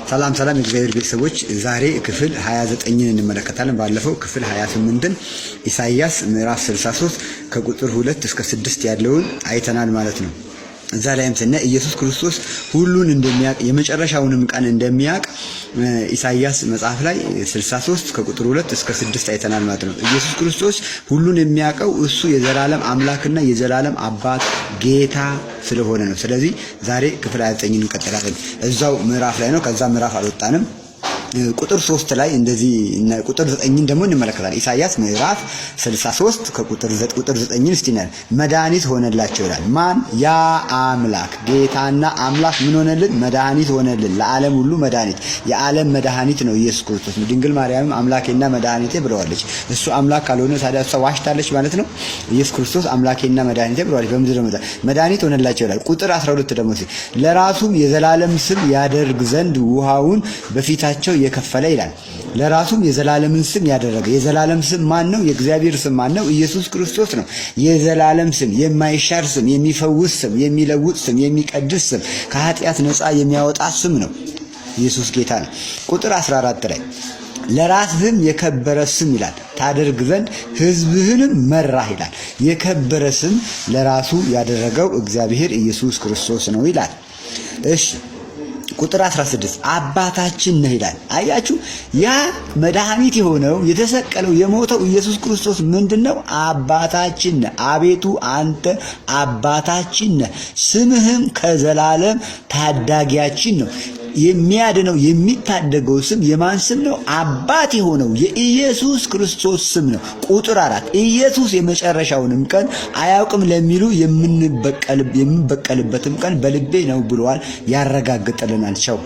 ሰላም የእግዚአብሔር ቤተሰቦች ዛሬ ክፍል 29ን እንመለከታለን። ባለፈው ክፍል 28ን ኢሳይያስ ምዕራፍ 63 ከቁጥር 2 እስከ 6 ያለውን አይተናል ማለት ነው። እዛ ላይም ስናይ ኢየሱስ ክርስቶስ ሁሉን እንደሚያውቅ የመጨረሻውንም ቀን እንደሚያውቅ ኢሳይያስ መጽሐፍ ላይ 63 ከቁጥር 2 እስከ 6 አይተናል ማለት ነው። ኢየሱስ ክርስቶስ ሁሉን የሚያውቀው እሱ የዘላለም አምላክና የዘላለም አባት ጌታ ስለሆነ ነው። ስለዚህ ዛሬ ክፍል 29ን እንቀጥላለን። እዛው ምዕራፍ ላይ ነው። ከዛ ምዕራፍ አልወጣንም። ቁጥር 3 ላይ እንደዚህ ቁጥር 9ን ደግሞ እንመለከታለን። ኢሳይያስ ምዕራፍ 63 ከቁጥር 9 እስቲ ነን መድኃኒት ሆነላቸው ይላል። ማን? ያ አምላክ ጌታና አምላክ ምን ሆነልን? መድኃኒት ሆነልን። ለዓለም ሁሉ መድኃኒት፣ የዓለም መድኃኒት ነው ኢየሱስ ክርስቶስ ነው። ድንግል ማርያም አምላኬና መድኃኒቴ ብለዋለች። እሱ አምላክ ካልሆነ ታዲያ እሷ ዋሽታለች ማለት ነው። ኢየሱስ ክርስቶስ አምላኬና መድኃኒቴ ብለዋለች። በምድር መድኃኒት ሆነላቸው ይላል። ቁጥር 12 ደግሞ ለራሱም የዘላለም ስም ያደርግ ዘንድ ውሃውን በፊታቸው የከፈለ ይላል። ለራሱም የዘላለምን ስም ያደረገ። የዘላለም ስም ማን ነው? የእግዚአብሔር ስም ማን ነው? ኢየሱስ ክርስቶስ ነው። የዘላለም ስም፣ የማይሻር ስም፣ የሚፈውስ ስም፣ የሚለውጥ ስም፣ የሚቀድስ ስም፣ ከኃጢአት ነፃ የሚያወጣ ስም ነው። ኢየሱስ ጌታ ነው። ቁጥር 14 ላይ ለራስህም የከበረ ስም ይላል ታደርግ ዘንድ ሕዝብህንም መራህ ይላል። የከበረ ስም ለራሱ ያደረገው እግዚአብሔር ኢየሱስ ክርስቶስ ነው ይላል። እሺ ቁጥር 16 አባታችን ነህ ይላል። አያችሁ፣ ያ መድኃኒት የሆነው የተሰቀለው የሞተው ኢየሱስ ክርስቶስ ምንድነው? አባታችን ነህ። አቤቱ አንተ አባታችን ነህ፣ ስምህም ከዘላለም ታዳጊያችን ነው። የሚያድነው የሚታደገው ስም የማን ስም ነው? አባት የሆነው የኢየሱስ ክርስቶስ ስም ነው። ቁጥር 4 ኢየሱስ የመጨረሻውንም ቀን አያውቅም ለሚሉ የምንበቀልበትም ቀን በልቤ ነው ብሏል። ያረጋግጥልናል። ቻው